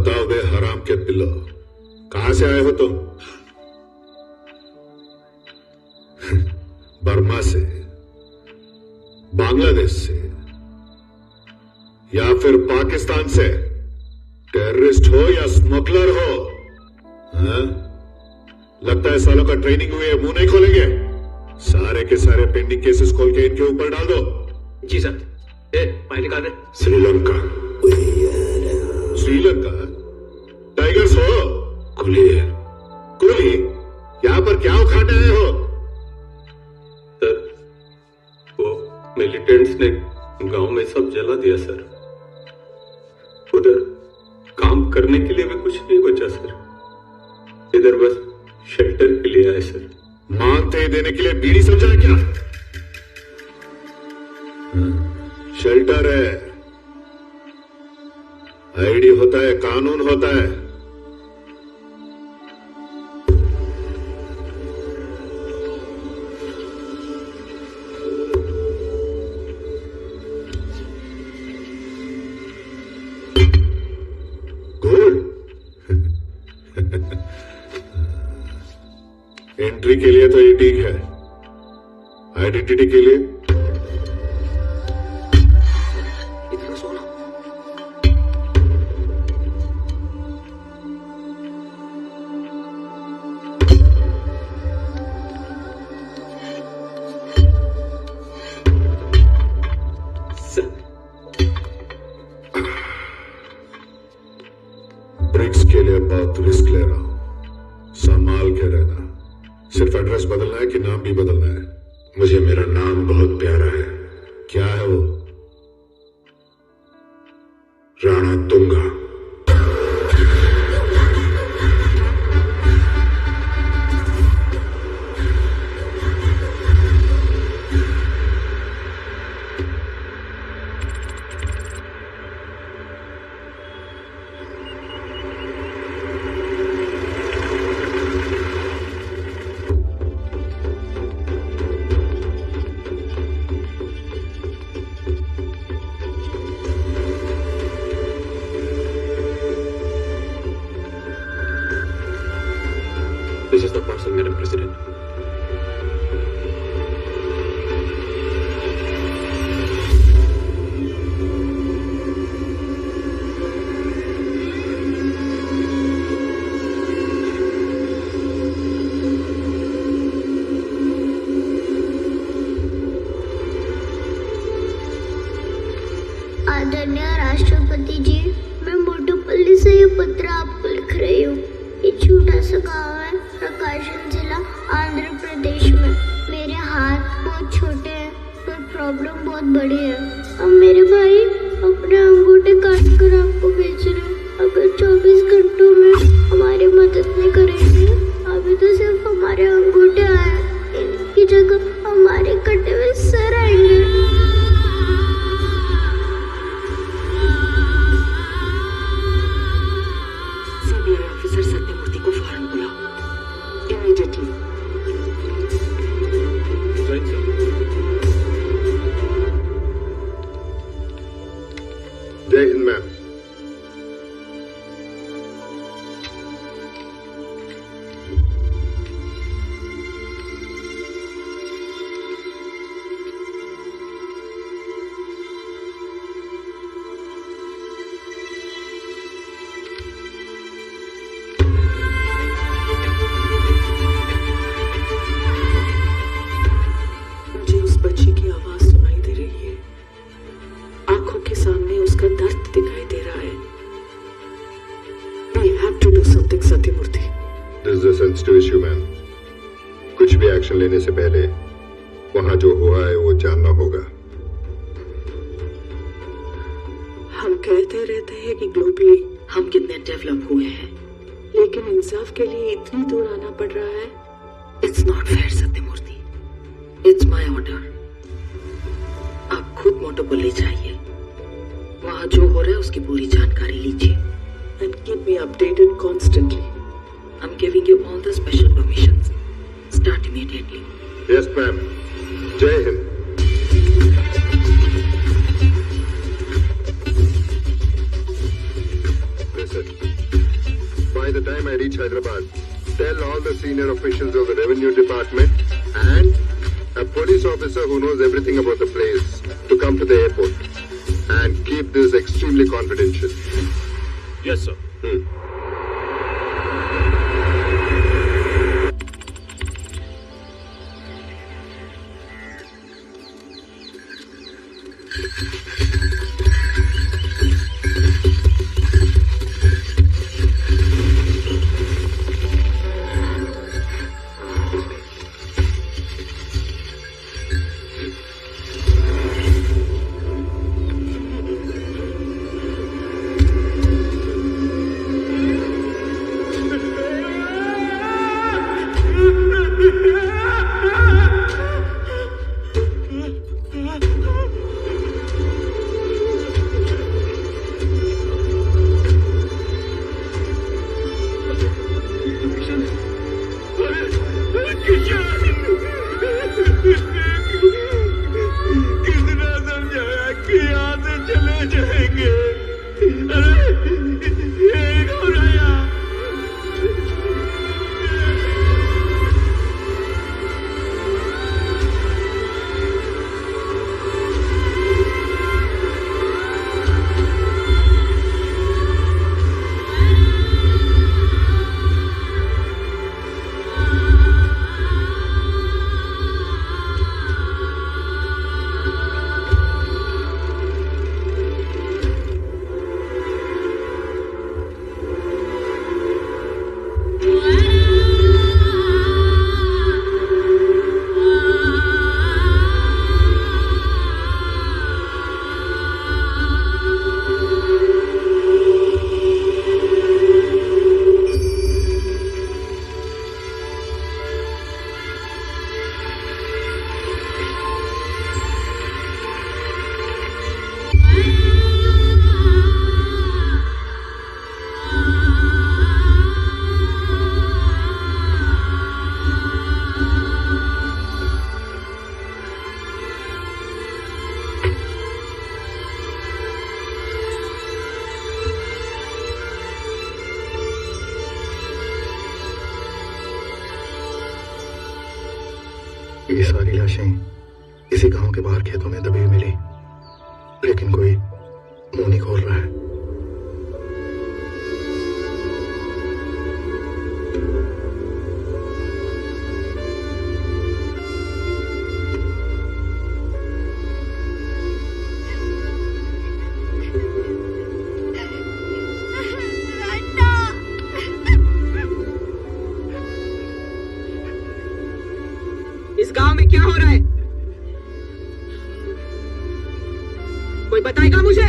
बताओ बे हराम के पिल्लो, कहां से आए हो तुम? बर्मा से, बांग्लादेश से, या फिर पाकिस्तान से? टेररिस्ट हो या स्मगलर हो? हाँ? लगता है सालों का ट्रेनिंग हुई है, मुंह नहीं खोलेंगे? सारे के सारे पेंडिंग केसेस खोल के इनके ऊपर डाल दो। जी सर। फाइल निकाल दे। श्रीलंका। श्रीलंका? टाइगर्स हो? कुली है। कुली? यहां पर क्या उखाड़ने आए हो? सर, वो मिलिटेंट्स ने गांव में सब जला दिया सर। उधर काम करने के लिए भी कुछ नहीं बचा सर। इधर बस शेल्टर के लिए आए सर। मानते देने के लिए बीड़ी समझा है क्या? शेल्टर है, आईडी होता है, कानून होता है। गोल्ड एंट्री के लिए तो ये ठीक है, आइडेंटिटी के लिए ब्रिक्स के लिए बहुत रिस्क ले रहा हूं, संभाल के रहना। सिर्फ एड्रेस बदलना है कि नाम भी बदलना है? मुझे मेरा नाम बहुत प्यारा है। क्या है वो? Rana Tunga. This is the parcel, Madam President. आदरणीय राष्ट्रपति जी, मैं मोटूपल्ली से ये पत्र आपको लिख रही हूँ। ये छोटा सा गाँव है, प्रकाशम जिला, आंध्र प्रदेश में। मेरे हाथ बहुत छोटे हैं पर प्रॉब्लम बहुत बड़ी है। अब मेरे भाई अपने अंगूठे काट कर आपको भेज रहे हैं। अगर 24 घंटों में हमारी मदद नहीं करेंगे, अभी तो सिर्फ हमारे अंगूठे आए, इनकी जगह हमारे कटे हुए सर आएंगे। ऑफिसर सत्यमूर्ति को फौरन बुलाओ, इमीडिएटली। जय हिंद मैम। मुझे उस बच्ची की आवाज सुनाई दे रही है, आंखों के सामने उसका दर्द दिखाई दे रहा है। We have to do something, Sathyamurthy. This is a sensitive issue, ma'am. कुछ भी एक्शन लेने से पहले वहां जो हुआ है वो जानना होगा। हम कहते रहते हैं कि ग्लोबली हम कितने डेवलप हुए हैं, लेकिन इंसाफ के लिए इतनी दूर आना पड़ रहा है। It's not fair Sathyamurthy, it's my order. आप खुद मोटोपल्ली जाइए, वहां जो हो रहा है उसकी पूरी जानकारी लीजिए and keep me updated constantly. I am giving you all the special permissions. Start immediately. Yes ma'am. जय Hind. Listen. senior officials of the revenue department and a police officer who knows everything about the place to come to the airport and keep this extremely confidential. Yes, sir. ये सारी लाशें इसी गांव के बाहर खेतों में दबी मिली, लेकिन कोई मुंह नहीं खोल रहा है। इस गांव में क्या हो रहा है? कोई बताएगा मुझे?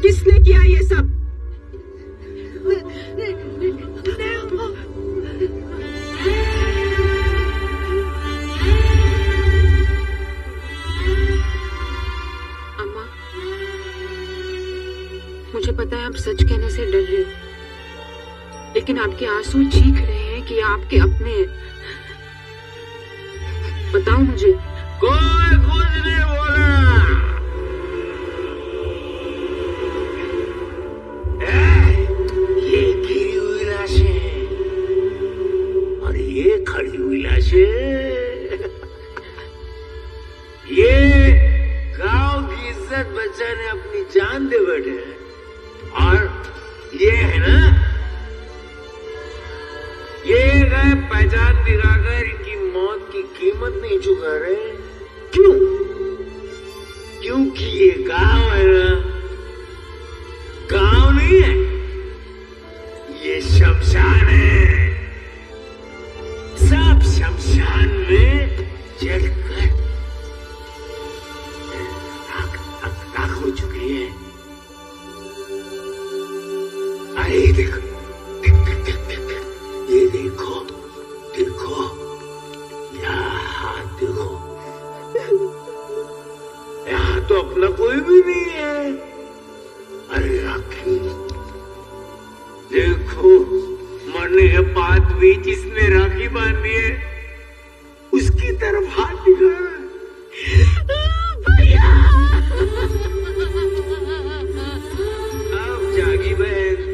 किसने किया ये सब? अम्मा, मुझे पता है आप सच कहने से डर रहे हो, लेकिन आपके आंसू चीख रहे हैं कि आपके अपने हैं। बताओ मुझे। कोई कुछ नहीं बोला। ये गिरी हुई लाशें और ये खड़ी हुई लाशें, ये गांव की इज्जत बचाने अपनी जान दे बैठे हैं। और ये है ना, ये गए पहचान दिखाकर इनकी मौत की कीमत नहीं चुका रहे। क्यों? क्योंकि ये गांव है ना, गांव नहीं है, ये शमशान है। सब शमशान में जलकर राख हो चुकी है। अरे देखो, ये देखो, देखो, यहाँ देखो, यहाँ तो अपना कोई भी नहीं है। अरे राखी, देखो, मरने के बाद भी जिसने राखी बांधी है उसकी तरफ हाथ दिखा रहा है। भैया, अब जागी बहन।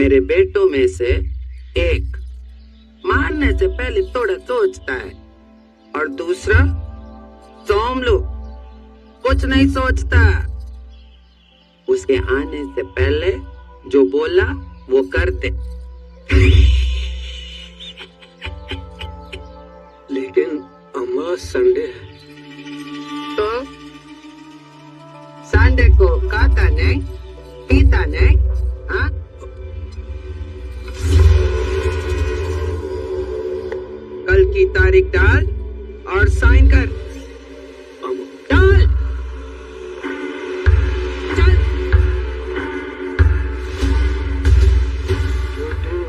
मेरे बेटों में से एक मारने से पहले थोड़ा सोचता है और दूसरा सोमलू कुछ नहीं सोचता। उसके आने से पहले जो बोला वो करते। लेकिन अम्मा संडे है। तो संडे को खाता नहीं पीता नहीं, हाँ? कल की तारीख डाल और साइन कर। डाल। चल।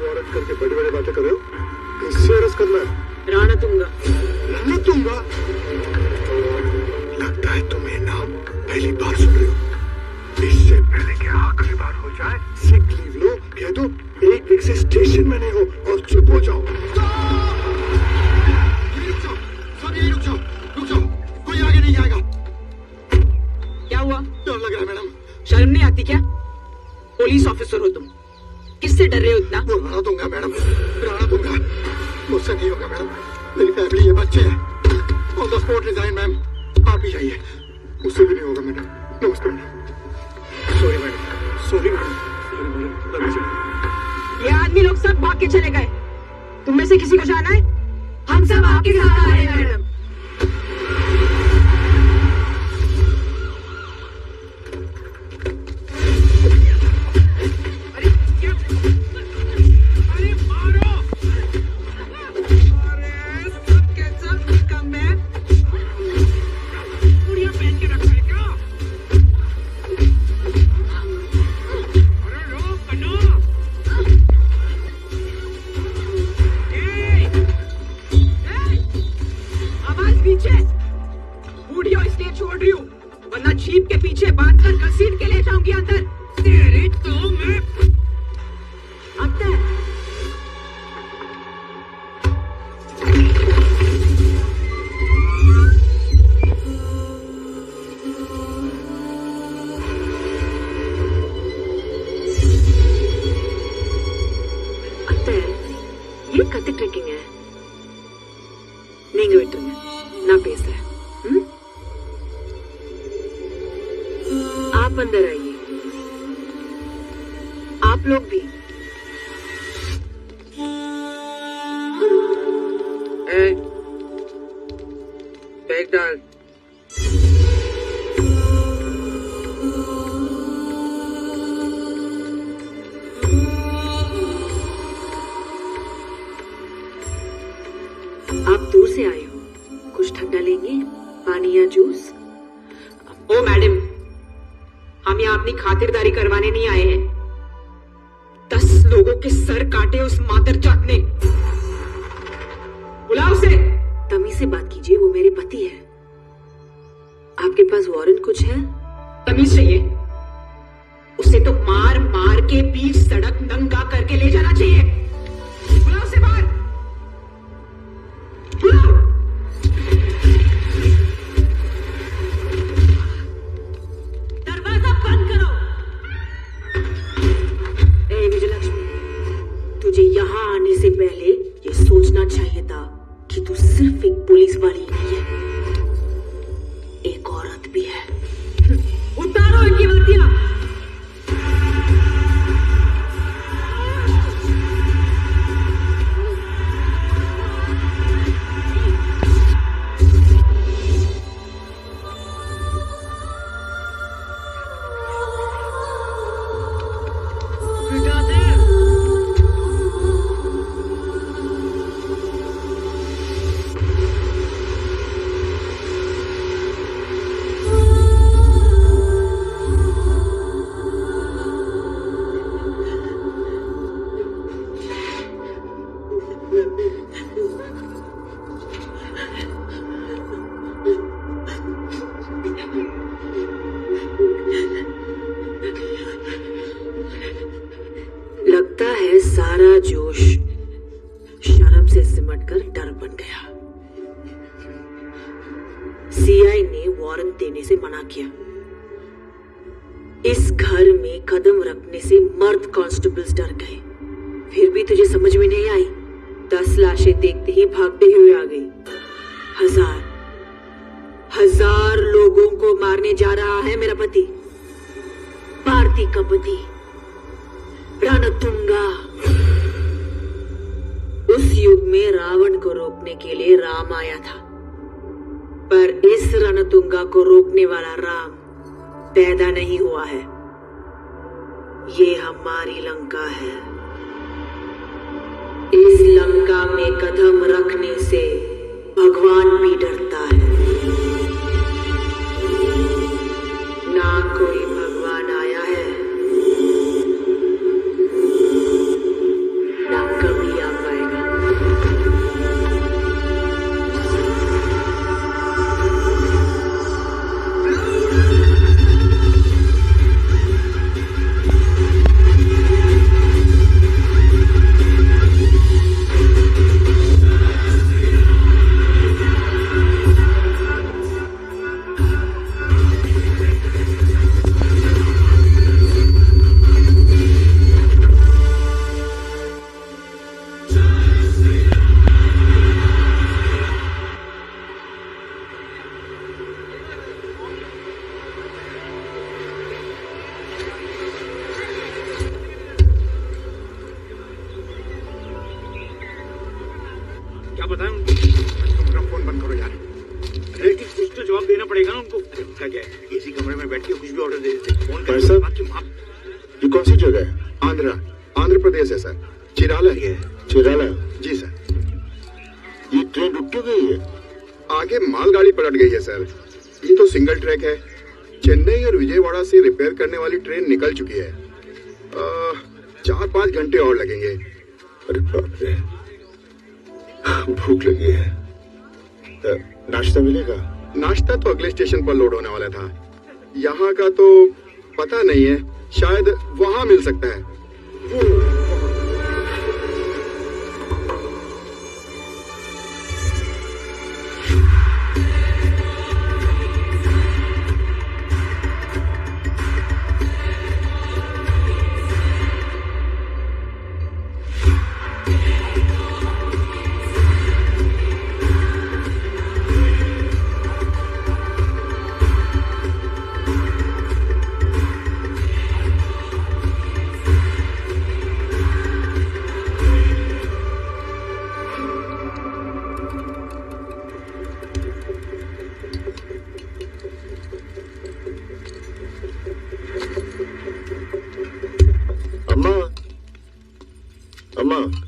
वारंट करके बड़ी बड़ी बातें कर रहे हो? किससे अरेस्ट करना है? राणा दूंगा। राणा दूंगा? लगता है तुम ये नाम पहली बार सुन रहे हो। इससे पहले कि आखिरी बार हो जाए, सिक लीव लो, कह दो 1 वीक से स्टेशन में नहीं हो और चुप हो जाओ। रुक जाओ, कोई आगे नहीं जाएगा। क्या हुआ? डर लग रहा है मैडम। शर्म नहीं आती क्या? पुलिस ऑफिसर हो तुम, किससे डर रहे हो इतना? वो राणा दूंगा मैडम, राणा दूंगा। मुझसे नहीं होगा मैडम, मेरी फैमिली है, बच्चे हैं। On the spot resign ma'am, आप ही जाइए। मुझसे भी नहीं होगा मैडम। नमस्ते madam. Sorry madam, sorry madam. ये आदमी लोग सब भाग के चले गए। तुम में से किसी को जाना है? हम सब आपके साथ आ रहे हैं मैडम। अंदर आइए, आप लोग भी। बैग डाल। आप दूर से आए हो, कुछ ठंडा लेंगे? पानी या जूस? ओ मैडम, हम यहाँ अपनी खातिरदारी करवाने नहीं आए हैं। 10 लोगों के सर काटे उस मादरजात ने। बुलाओ उसे। तमीज से बात कीजिए, वो मेरे पति है। आपके पास वारंट कुछ है? तमीज चाहिए। उसे तो मार मार के बीच सड़क नंगा करके ले जाना चाहिए। बुलाओ उसे बाहर। बुलाओ। दरवाजा बंद करो। ए विजयलक्ष्मी, तुझे यहाँ आने से पहले ये सोचना चाहिए था कि तू सिर्फ एक पुलिस वाली नहीं है, एक औरत भी है। उतारो इनकी वर्दियां। लगता है सारा जोश शर्म से सिमटकर डर बन गया। सीआई ने वारंट देने से मना किया। इस घर में कदम रखने से मर्द कांस्टेबल्स डर गए। फिर भी तुझे समझ में नहीं आई? 10 लाशें देखते ही भागते हुए आ गई। हजार लोगों को मारने जा रहा है मेरा पति, भारती का पति रणतुंगा। उस युग में रावण को रोकने के लिए राम आया था, पर इस रणतुंगा को रोकने वाला राम पैदा नहीं हुआ है। ये हमारी लंका है। इस लंका में कदम रखने से भगवान भी डरता है। ना कोई भगवान आया है, ना कभी आ पाएगा। क्या बताएं उनको? तुम फोन बंद करो यार। अरे कुछ तो जवाब देना पड़ेगा ना उनको। उनका क्या है, इसी कमरे में बैठ के कुछ भी ऑर्डर दे देते। फोन भाई साहब, ये कौन सी जगह है? आंध्र प्रदेश है सर। चिराला है। चिराला? जी सर। ये ट्रेन रुक क्यों गई है? आगे मालगाड़ी पलट गई है सर। ये तो सिंगल ट्रैक है। चेन्नई और विजयवाड़ा से रिपेयर करने वाली ट्रेन निकल चुकी है। 4-5 घंटे और लगेंगे। अरे बाप रे, भूख लगी है। नाश्ता मिलेगा? नाश्ता तो अगले स्टेशन पर लोड होने वाला था। यहाँ का तो पता नहीं है, शायद वहाँ मिल सकता है।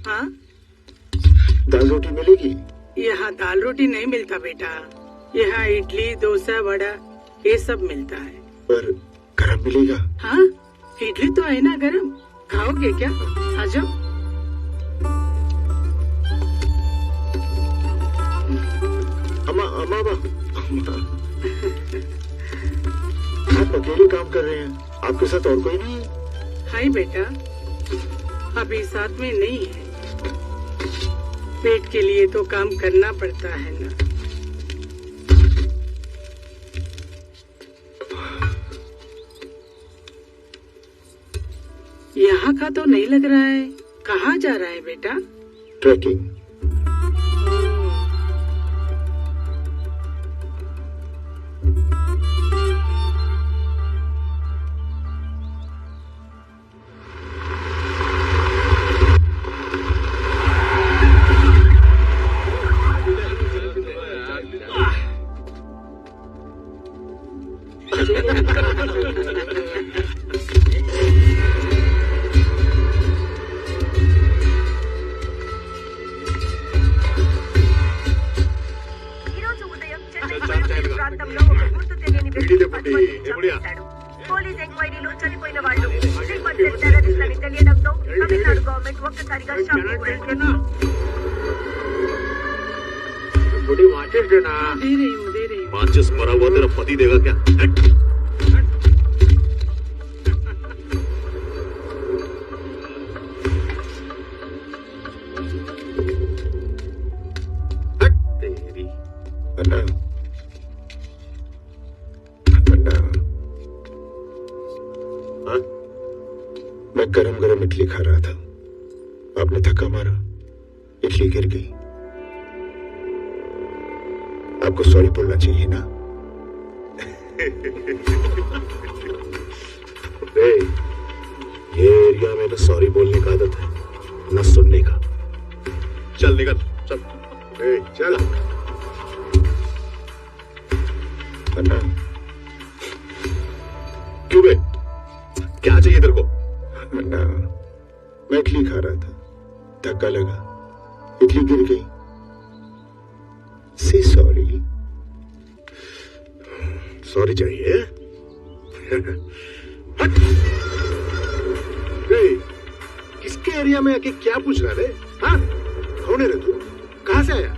हाँ? दाल रोटी मिलेगी? यहाँ दाल रोटी नहीं मिलता बेटा। यहाँ इडली, डोसा, वड़ा ये सब मिलता है। पर गरम मिलेगा? हाँ, इडली तो है ना गरम। खाओगे क्या? आ जाओ। अम्मा, अम्मा, अम्मा। आप अकेले काम कर रहे हैं, आपके साथ और कोई नहीं है? हाय बेटा, अभी साथ में नहीं है। पेट के लिए तो काम करना पड़ता है ना। यहाँ का तो नहीं लग रहा है। कहाँ जा रहा है बेटा? ट्रैकिंग। పోలీస్ ఎంక్వైరీలో చనిపోయిన వాళ్ళు శ్రీమంత్ టెర్రరిస్టులని తెలియడంతో తమిళనాడు గవర్నమెంట్ ఒక్కసారిగా షాక్ గురైంది. बड़ी माचिस देना। दे रही हूँ। माचिस मरा हुआ तेरा पति देगा क्या? तेरी अन्ना, अन्ना, हाँ? मैं गरम गरम इडली खा रहा था, आपने धक्का मारा, इडली गिर गई। आपको सॉरी बोलना चाहिए ना। ये एरिया में तो सॉरी बोलने का आदत है, न सुनने का। चल निकल, चल चल। अन्ना, क्यों बे? क्या चाहिए तेरे को? अन्ना, मैं इडली खा रहा था, धक्का लगा, इडली गिर गई। से सॉरी। सॉरी चाहिए? हट! किसके एरिया में आके क्या पूछ रहा रे? हाँ? कौन है रे तू? कहाँ से आया?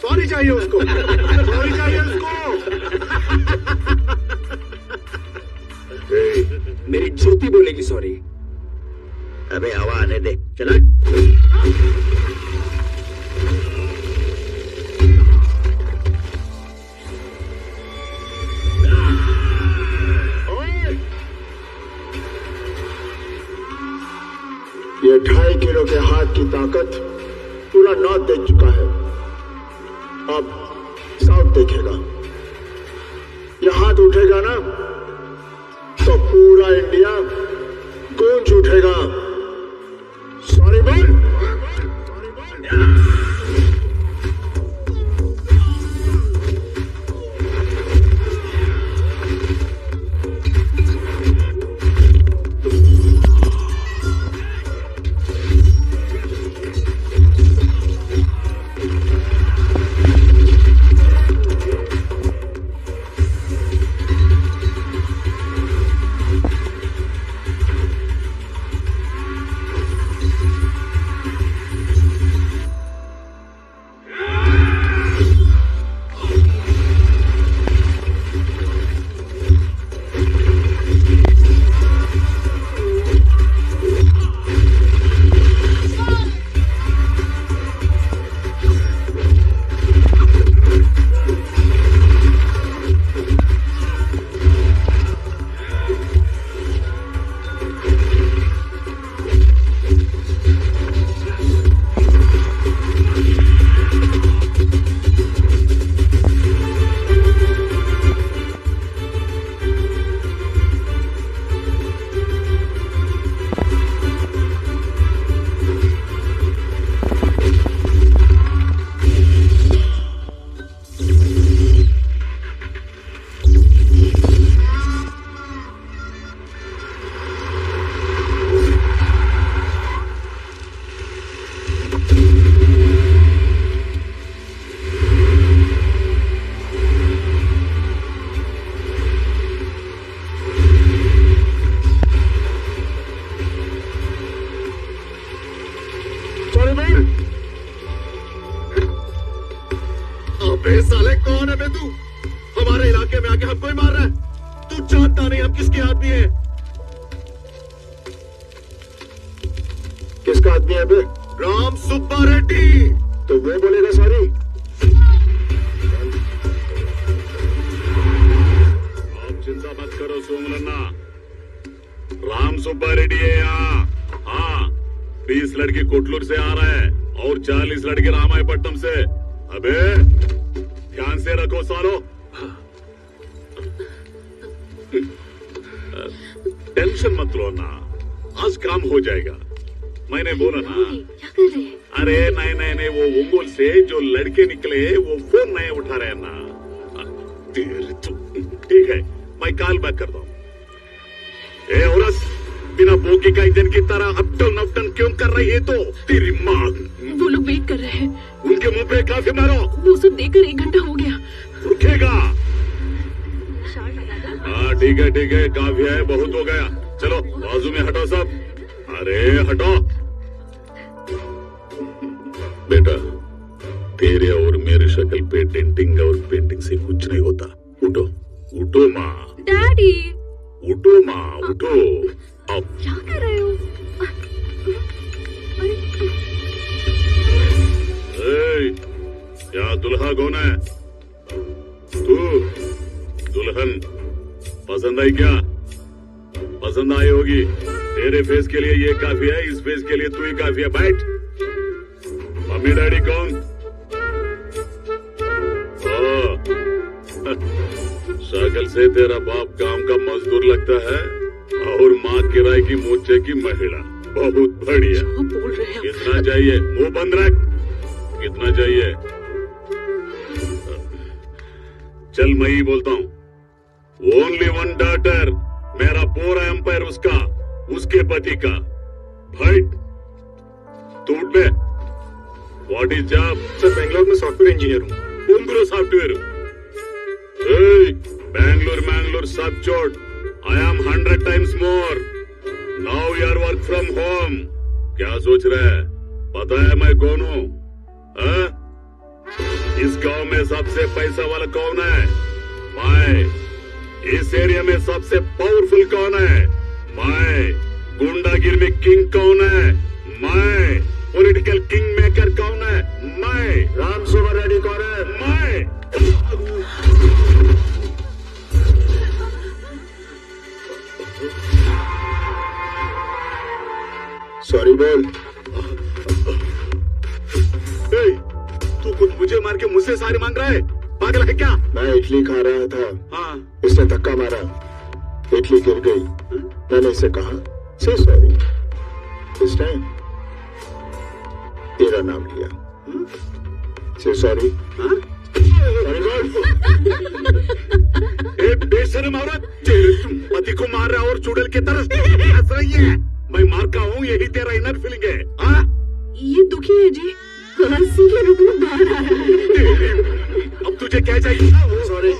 सॉरी चाहिए उसको, सॉरी चाहिए उसको। मेरी जूती बोलेगी सॉरी। अबे हवा आने दे, चला। ये 2.5 किलो के हाथ की ताकत पूरा नॉर्थ देख चुका है, अब साउथ देखेगा। ये हाथ उठेगा ना तो पूरा इंडिया गूंज उठेगा। सॉरी बोल। अबे साले कौन है बे तू? हमारे इलाके में आके हमको ही मार रहा है। तू जानता नहीं हम किसके आदमी है? किसका आदमी है बे? राम सुब्बा रेड्डी। तो वो बोलेगा सॉरी? आप चिंता मत करो सोमलन्ना, राम सुब्बा रेड्डी है यहाँ। हाँ, 20 लड़के कोटलूर से आ रहा है और 40 लड़के रामायपट्टनम से। अबे ध्यान से रखो सालो। टेंशन मत लो ना, आज काम हो जाएगा। मैंने बोला ना। क्या कर रहे हैं? अरे नहीं नहीं नहीं, वो ओंगोल से जो लड़के निकले वो फोन नहीं उठा रहे ना। ठीक है, मैं कॉल बैक करता हूँ। ए औरत, बिना बोकी का इंजन की तरह अप डाउन क्यों कर रही है? तो तेरी माँ। वो लोग वेट कर रहे हैं। उनके मुंह पे काफी मारो। वो सब देखकर 1 घंटा हो गया। रुकेगा? हाँ ठीक है, काफी है, बहुत हो गया। चलो बाजू में हटो सब। अरे हटो बेटा, तेरे और मेरे शक्ल पे डेंटिंग और पेंटिंग से कुछ नहीं होता। उठो उठो माँ। डैडी उठो माँ, उठो। आओ। क्या कर रहे हो? क्या दुल्हा कौन है? तू दुल्हन पसंद आई क्या? पसंद आई होगी, तेरे फेस के लिए ये काफी है, इस फेस के लिए तू ही काफी है। बैठ। मम्मी डैडी कौन? शक्ल से तेरा बाप गांव का मजदूर लगता है और माँ किराए की मोर्चे की महिला। बहुत बढ़िया। बोल रहे हैं कितना चाहिए? मुंह बंद रख। कितना चाहिए? चल मैं ही बोलता हूँ। ओनली वन डॉटर, मेरा पूरा एम्पायर उसका, उसके पति का। फाइट। तू उठ बे। What is job? Sir Bangalore में सॉफ्टवेयर इंजीनियर हूँ। कुंदरो सॉफ्टवेयर। बैंगलोर सब छोड़। I am 100 times more. Now यार वर्क फ्रॉम होम। क्या सोच रहे है? पता है मैं कौन हूँ? इस गांव में सबसे पैसा वाला कौन है? मैं। इस एरिया में सबसे पावरफुल कौन है? मैं। गुंडागिरी में किंग कौन है? मैं। पॉलिटिकल किंग मेकर कौन है? मैं। राम सुबह रेड्डी कौन है? मैं। सॉरी बोल। तू खुद मुझे मार के मुझसे सारी मांग रहा है? पागल है क्या? मैं इडली खा रहा था। हाँ। इसने धक्का मारा, इडली गिर गई। मैंने इसे कहा से सॉरी। इस टाइम तेरा नाम लिया। से सॉरी। बेशर्म औरत, पति को मार रहा और चुड़ैल की तरह हंस रही है। मैं मार का हूँ, यही तेरा इनर फीलिंग है। हाँ? ये दुखी है जी, हंसी के रूप में बाहर आया है। अब तुझे क्या चाहिए? सॉरी।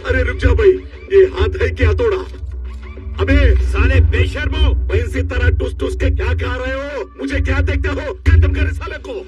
अरे रुक जा भाई, ये हाथ है क्या तोड़ा? अबे साले बेशर्मो, भैंसी तरह टुस टुस के क्या खा रहे हो? मुझे क्या देखते हो? खत्म करे साले को।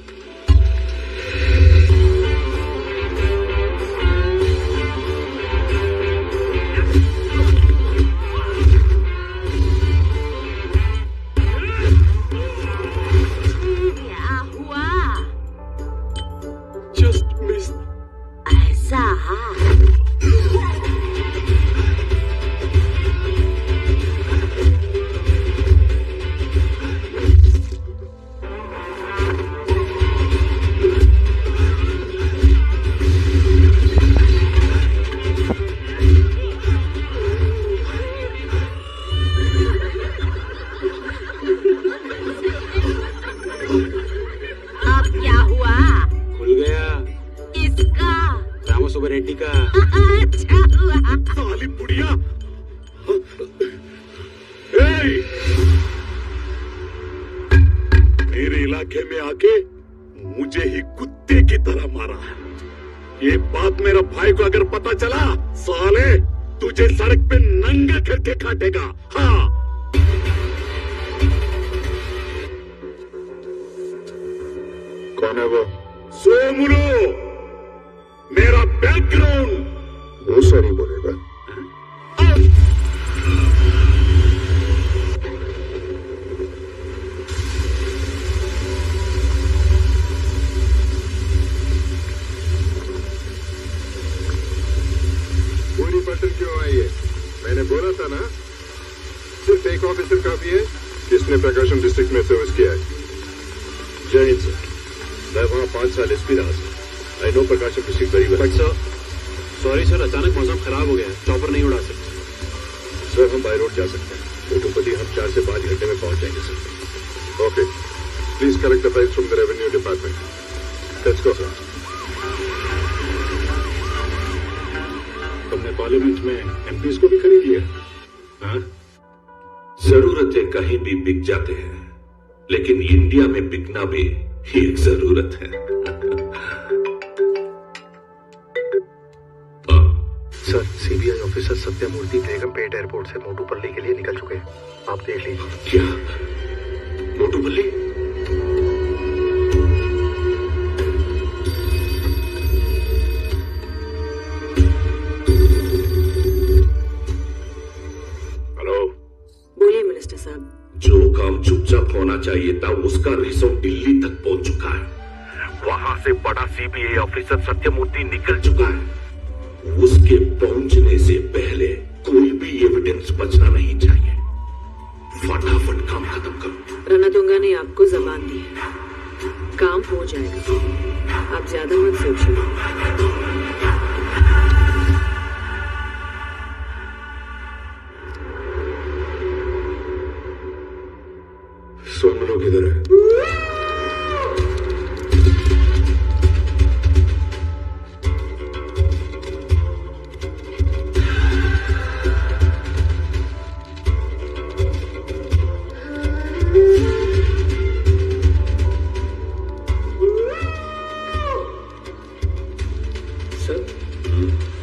साली बुढ़िया। मेरे इलाके में आके मुझे ही कुत्ते की तरह मारा है। ये बात मेरा भाई को अगर पता चला, साले तुझे सड़क पे नंगा करके काटेगा। हाँ। कौन है वो? सोमुलो, मेरा बैकग्राउंड। वो सॉरी बोलेगा। पूरी पटन क्यों आई है? मैंने बोला था ना, सिर्फ एक ऑफिसर काफी है जिसने प्रकाशम डिस्ट्रिक्ट में सर्विस किया है। जय हिंद सर। मैं वहाँ 5 साल एसपी रहा sir. I know Prakasam district very well. But sir, sorry sir, अचानक मौसम खराब हो गया है, चॉपर नहीं उड़ा सकते। सर हम बाय रोड जा सकते हैं। मोटूपल्ली हम 4 से 5 घंटे में पहुंच जाएंगे sir. Okay, please collect the files from the revenue department. Let's go sir. तुमने पार्लियामेंट में एमपीज को भी खरीद लिया? हाँ? जरूरतें कहीं भी बिक जाते हैं, लेकिन इंडिया में बिकना भी एक जरूरत है। Sir, CBI officer Sathyamurthy Begumpet airport से मोटूपल्ली के लिए निकल चुके हैं। आप देख लीजिए। क्या? मोटूपल्ली? हेलो। बोलिए मिनिस्टर साहब। जो काम चुपचाप होना चाहिए था, उसका रिसोर्ट दिल्ली तक पहुंच चुका है। वहां से बड़ा सीबीआई ऑफिसर सत्यमूर्ति निकल चुका है। उसके पहुंचने से पहले कोई भी एविडेंस बचना नहीं चाहिए। फटाफट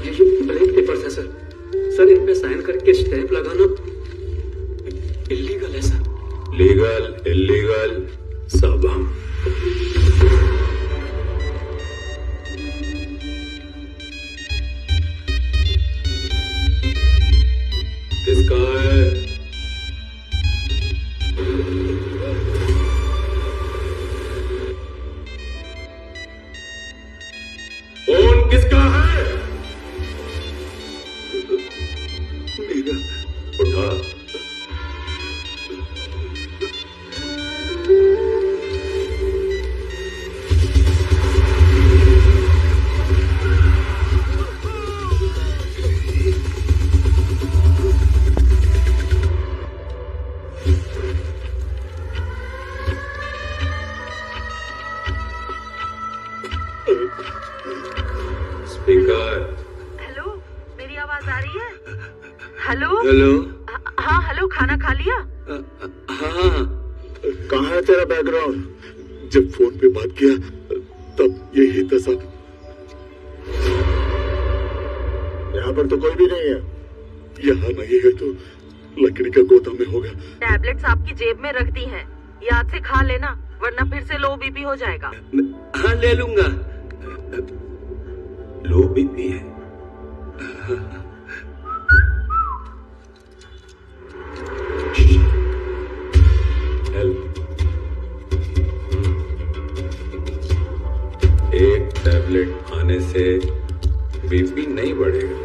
ये ब्लैंक पेपर्स है सर। सर इन पे साइन करके स्टैंप लगाना इलीगल है सर। लीगल इलीगल सब हम। किसका है? फोन किसका है? मेरा। उठा। स्पीकर। हेलो, मेरी आवाज आ रही है? Hello hello. हाँ हेलो, खाना खा लिया? हाँ। कहाँ है तेरा बैकग्राउंड? जब फोन पे बात किया तब यही था सब। यहाँ पर तो कोई भी नहीं है। यहाँ नहीं है तो लकड़ी का गोदाम में होगा। टैबलेट्स आपकी जेब में रख दी हैं, याद से खा लेना वरना फिर से लो बीपी हो जाएगा। हाँ ले लूंगा। लो बीपी है। एक टैबलेट खाने से बीपी नहीं बढ़ेगा,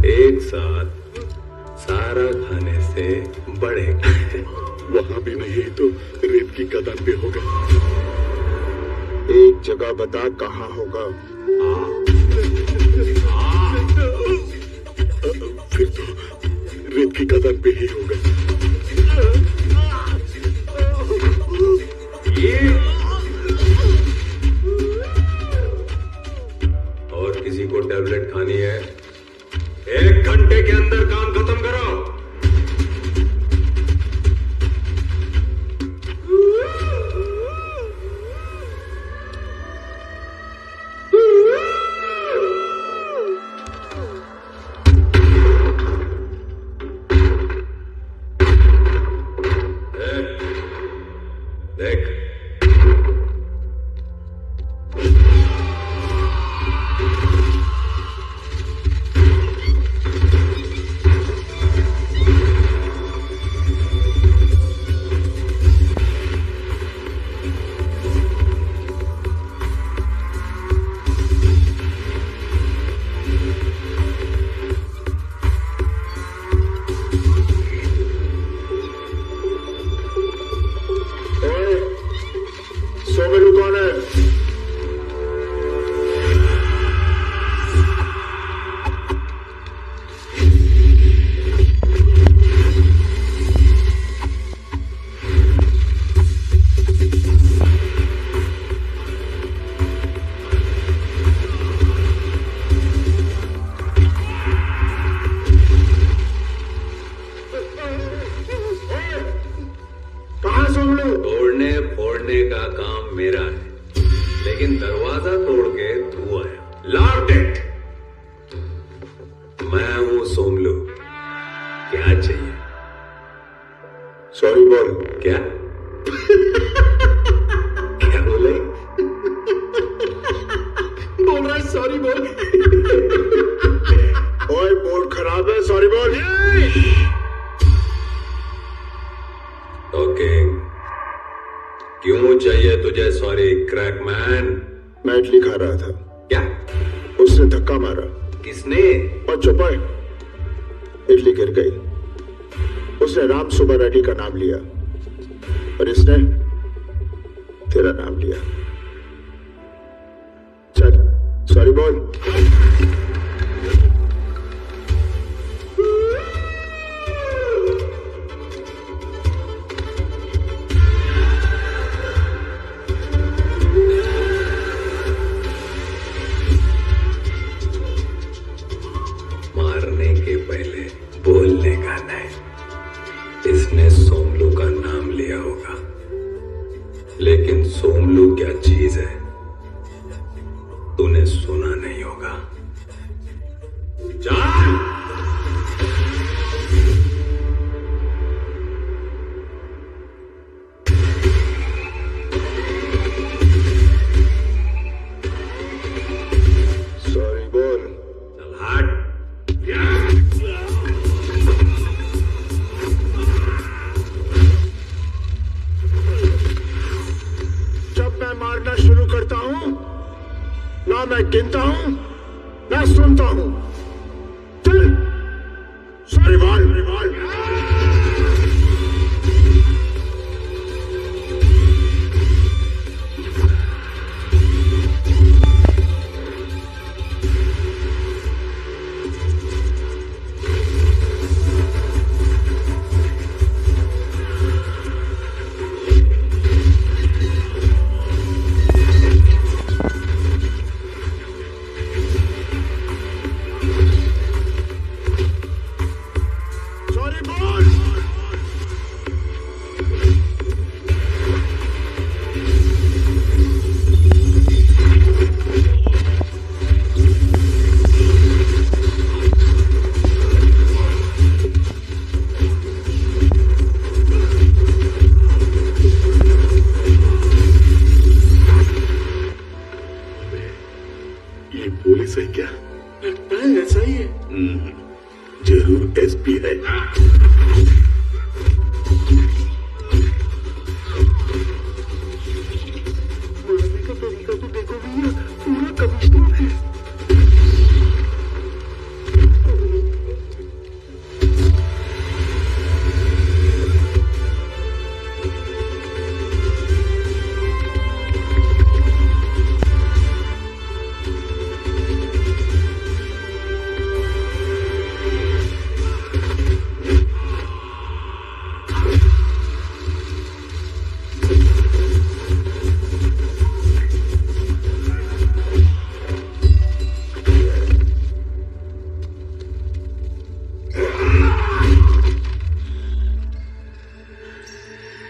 एक साथ सारा खाने से बढ़ेगा। वहाँ भी नहीं तो रेत की कदम पे होगा। एक जगह बता कहाँ होगा। फिर तो रेत की कदम पे ही होगा। और किसी को टैबलेट खानी है? 1 घंटे के अंदर काम खत्म करो। देख, सोमेलू कौन है? कहाँ सोमेलू? तोड़ने फोड़ने का काम मेरा है, लेकिन दरवाजा तोड़ के तू आया। Lock it. मैं हूं सोमलू। क्या चाहिए? सॉरी बोल। क्या? क्या बोले? बोल रहा है सॉरी बोल। ओए मूड खराब है, सॉरी बोल। टॉकिंग। क्यों चाहिए तुझे सॉरी क्रैकमैन? मैं इडली खा रहा था। क्या? उसने धक्का मारा। किसने? और चुपाए, इडली गिर गई। उसने राम सुब्बा रेड्डी का नाम लिया और इसने तेरा नाम लिया। चल सॉरी बोल। मारने के पहले बोलने का नहीं। इसने सोमलू का नाम लिया होगा, लेकिन सोमलू क्या चीज है तूने सुना नहीं होगा। चल। सॉरी बोल। चल हट। जब मैं मारना शुरू करता हूं, ना मैं गिनता हूं, ना सुनता हूं। चल, सॉरी बोल। पुलिस है क्या? लगता है ऐसा ही है। जरूर एसपी है। मारने का तरीका तो देखो भैया, पूरा कमिश्नर है।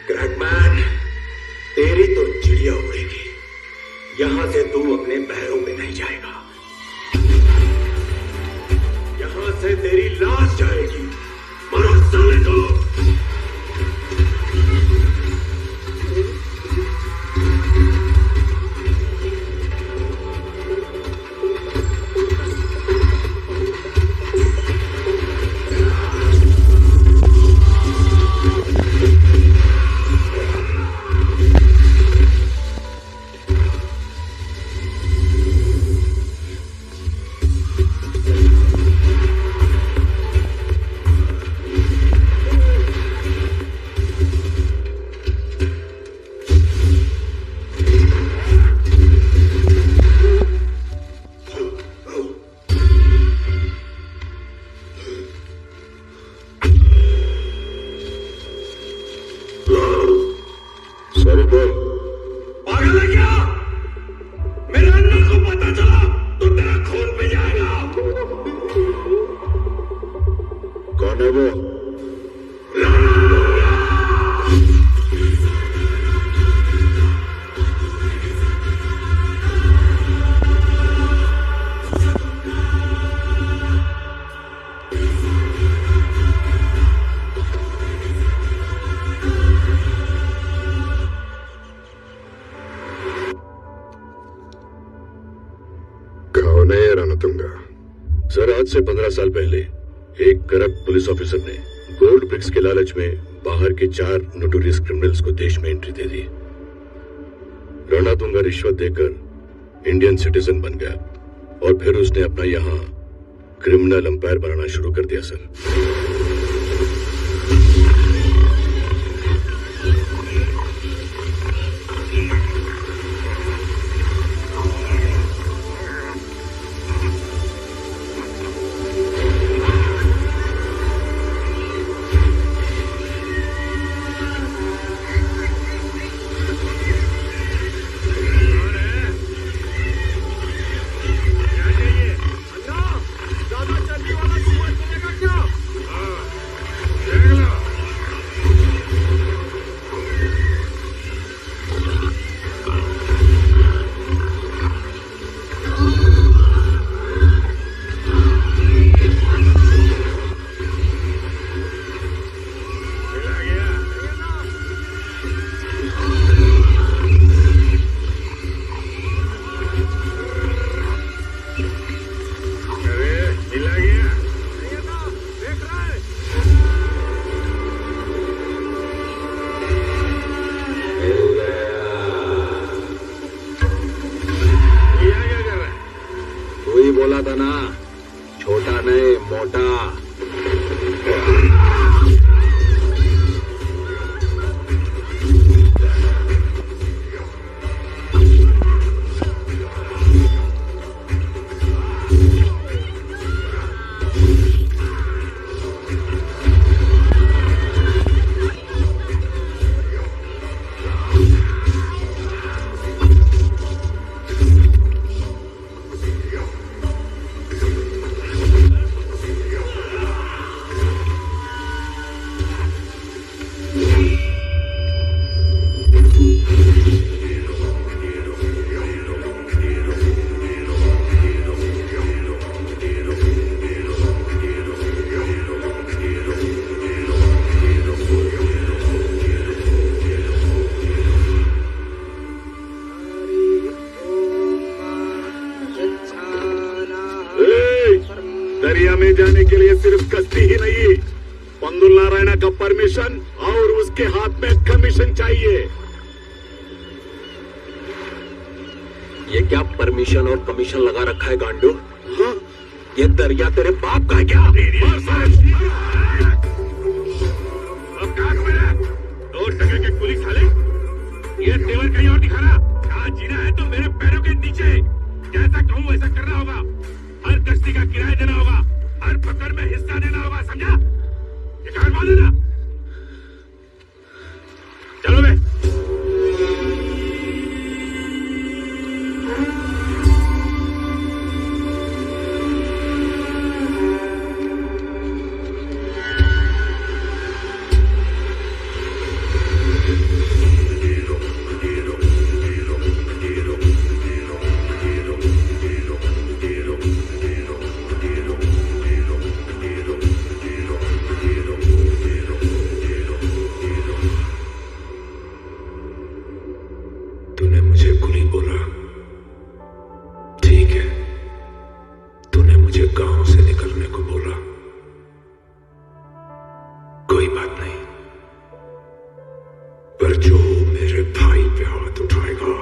क्रैकमैन, तेरी तो चिड़िया उड़ेगी। यहां से तू अपने पैरों पे नहीं जाएगा। यहां से तेरी लाश जाएगी। मरो साले को। सॉरी बोल। पागल है क्या? मेरे अन्ना को पता चला तो तेरा खून पे जाएगा। कौन है वो? कौन है ये रणतुंगा? सर, आज से 15 साल पहले एक करप्ट पुलिस ऑफिसर ने गोल्ड ब्रिक्स के लालच में बाहर के 4 नोटोरियस क्रिमिनल्स को देश में एंट्री दे दी। रणतुंगा रिश्वत देकर इंडियन सिटीजन बन गया और फिर उसने अपना यहाँ क्रिमिनल अंपायर बनाना शुरू कर दिया सर। छोटा नहीं, मोटा। दरिया में जाने के लिए सिर्फ कश्ती ही नहीं, पंदुल नारायणा का परमिशन और उसके हाथ में कमीशन चाहिए। ये क्या परमिशन और कमीशन लगा रखा है गांडू? हाँ? ये दरिया तेरे बाप का है क्या? अब कहाँ खबर है? 2 टके के कुली साले, ये तेवर कहीं और दिखाना। कहाँ जीना है तो मेरे पैरों के नीचे, जैसा कहूँ वैसा करना होगा। हर कश्ती का किराया देना होगा, हर पकड़ में हिस्सा देना होगा, समझा? ये कान मान लेना। चलो बे। तूने मुझे कुली बोला, ठीक है। तूने मुझे गांव से निकलने को बोला, कोई बात नहीं। पर जो मेरे भाई पे हाथ उठाएगा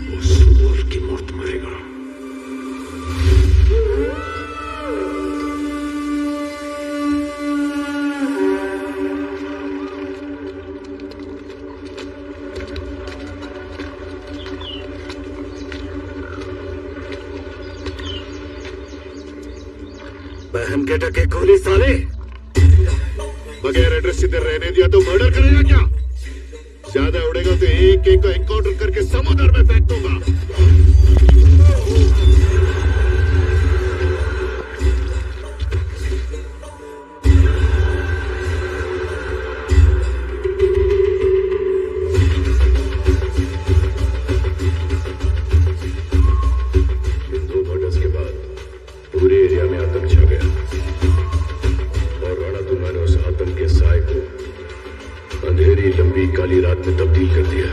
वो सूअर की मौत मरेगा। बहन के टके गोली साले, बगैर एड्रेस इधर रहने दिया तो मर्डर करेगा क्या? ज्यादा उड़ेगा तो एक एक को एनकाउंटर करके समुद्र में फेंक दूंगा। इन 2 मर्डर्स के बाद पूरे एरिया में आतंक छा गया और राणा दुर्गा ने उस आतंक के साए को अंधेरी लंबी काली रात में तब्दील कर दिया।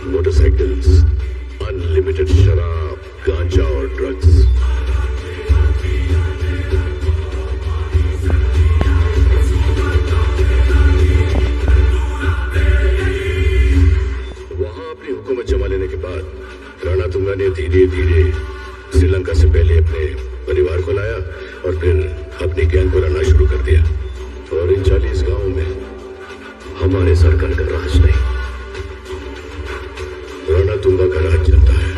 मोटरसाइकिल्स, अनलिमिटेड शराब, गांजा और ड्रग्स। वहां अपनी हुकूमत जमा लेने के बाद राणा तुंगा ने धीरे धीरे श्रीलंका से पहले अपने परिवार को लाया और फिर अपनी गैंग को लाना शुरू कर दिया। और इन 40 गांवों में हमारे सरकार का राज नहीं, रणतुंगा का राज चलता है।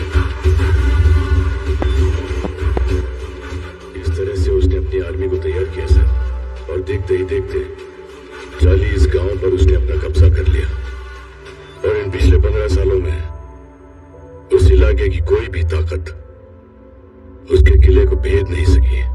इस तरह से उसने अपनी आर्मी को तैयार किया सर, और देखते ही देखते 40 गांव पर उसने अपना कब्जा कर लिया। और इन पिछले 15 सालों में उस इलाके की कोई भी ताकत उसके किले को भेद नहीं सकी।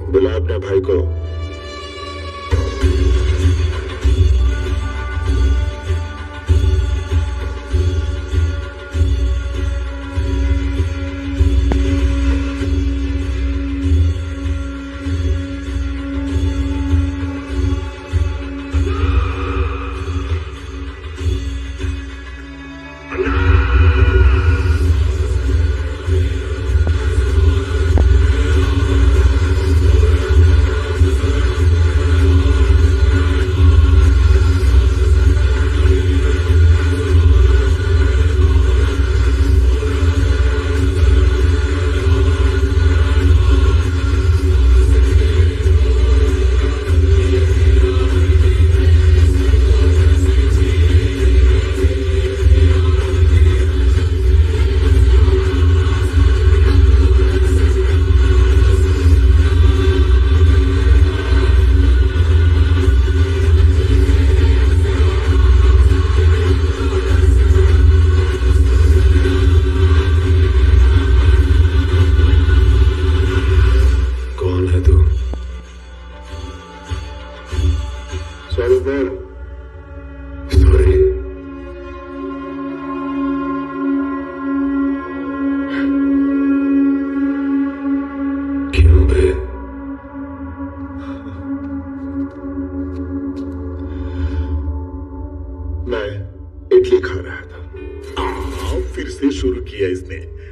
बुला अपने भाई को।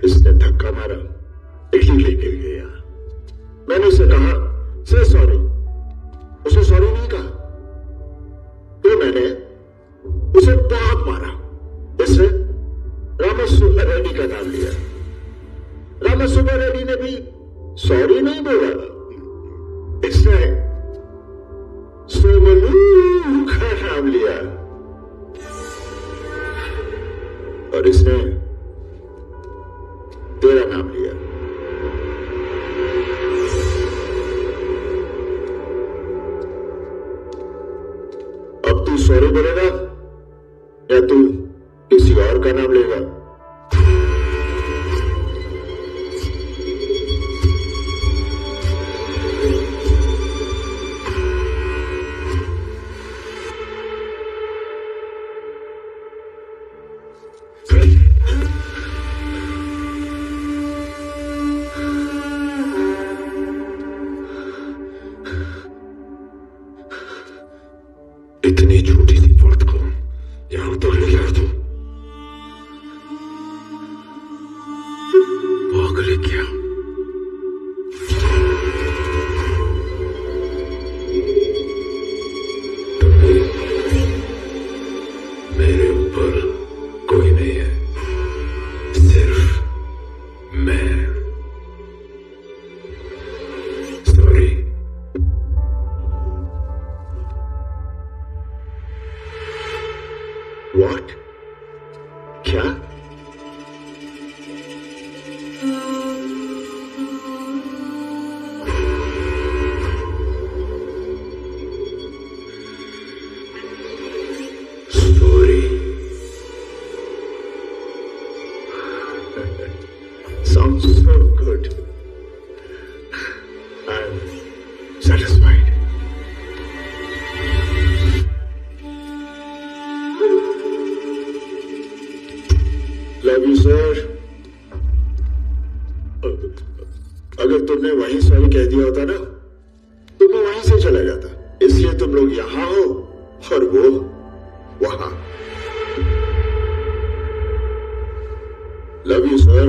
इसने धक्का मारा, इडली लेके गया। मैंने उसे कहा से सॉरी, उसे सॉरी नहीं कहा, तो मैंने उसे बहुत मारा। इससे रामसुब्बा रेड्डी का नाम लिया। रामसुब्बा रेड्डी ने भी सॉरी नहीं बोला, इसने सोमलू का नाम लिया और इसने तेरा नाम लिया। अब तू सॉरी बोलेगा या तू किसी और का नाम लेगा? इतनी छोटी सी बात को यहां तो ले आ तू। व्हाट? क्या? Sounds so good. I'm satisfied. Love you, sir. अगर तुमने वहीं सॉरी कह दिया होता ना, तो मैं वहीं से चला जाता। इसलिए तुम लोग यहां हो और वो वहां। Love you, sir.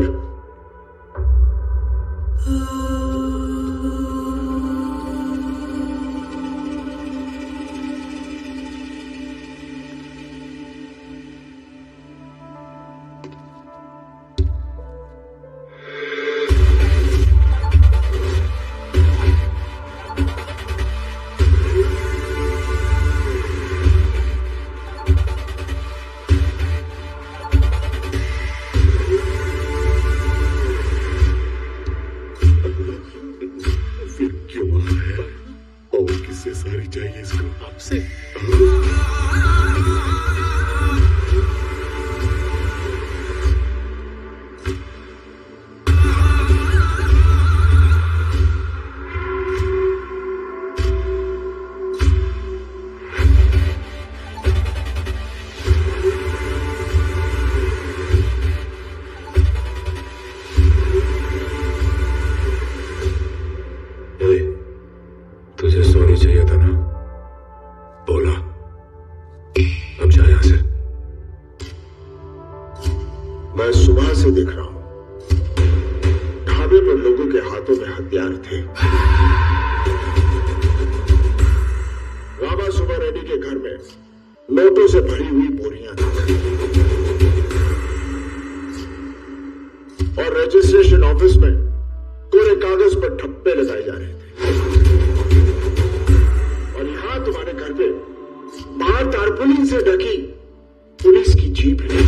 सारी चाहिए इसको आपसे। तुझे सॉरी चाहिए था ना, बोला। अब जा यहां से। मैं सुबह से देख रहा हूं, ढाबे पर लोगों के हाथों में हथियार थे। रामा सुबह रेड्डी के घर में नोटों से भरी हुई बोरियां थी और रजिस्ट्रेशन ऑफिस में कोरे कागज पर ठप्पे लगाए जा रहे थे। और यहां तुम्हारे घर पे बाहर तारपुलिन से ढकी पुलिस की जीप है।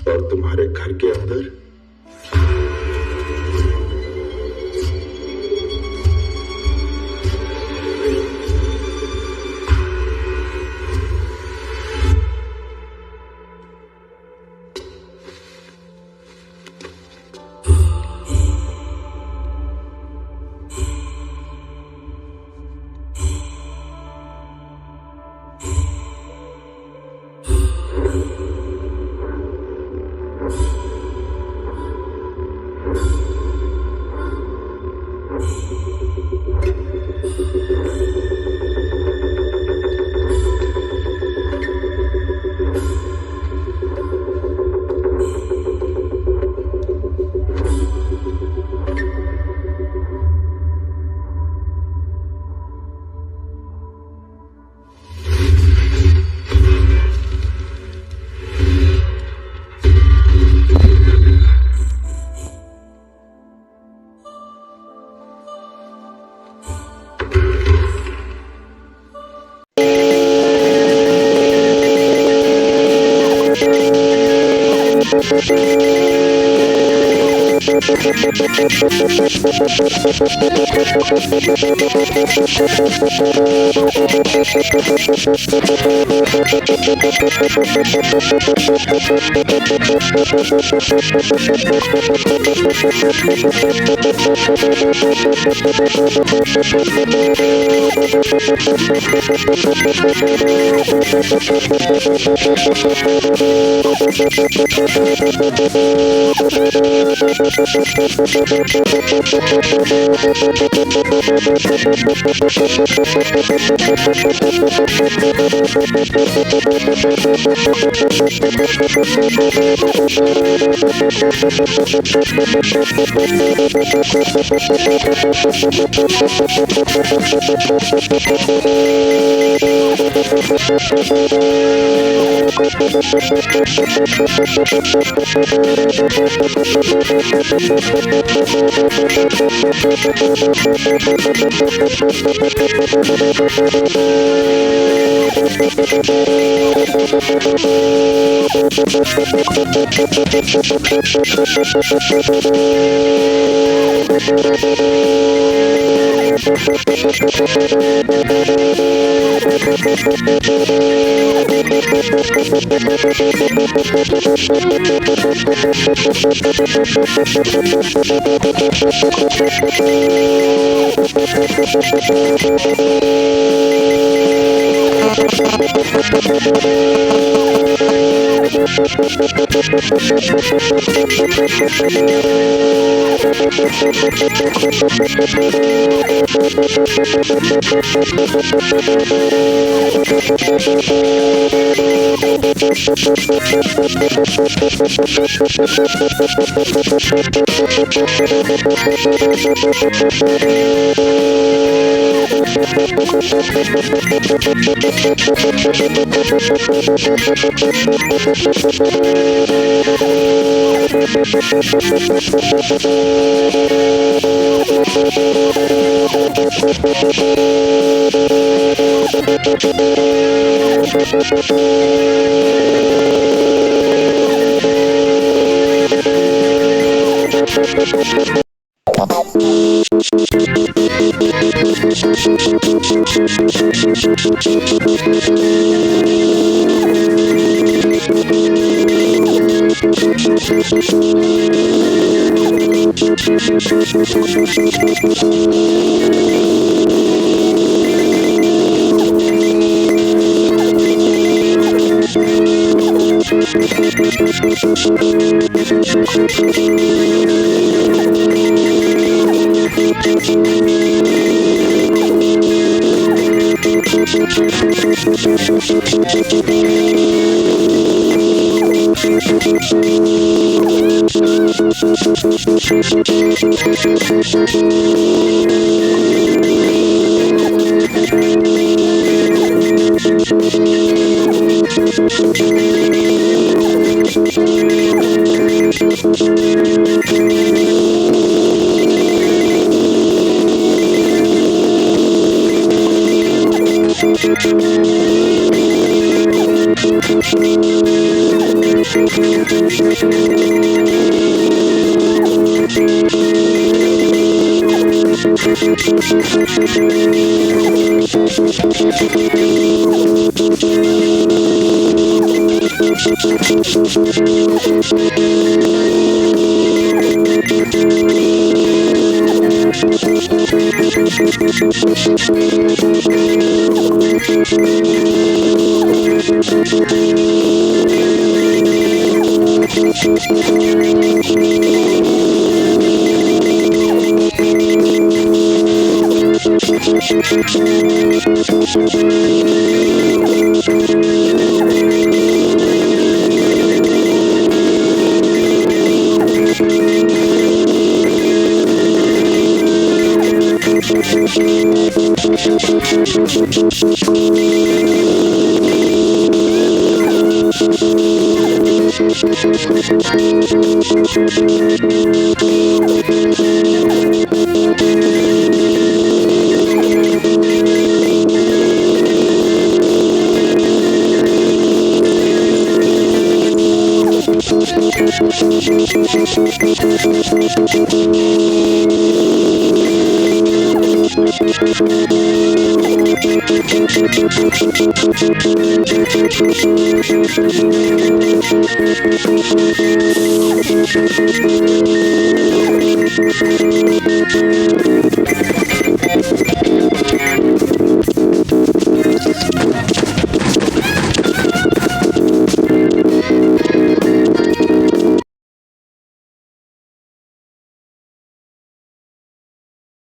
और तुम्हारे घर के अंदर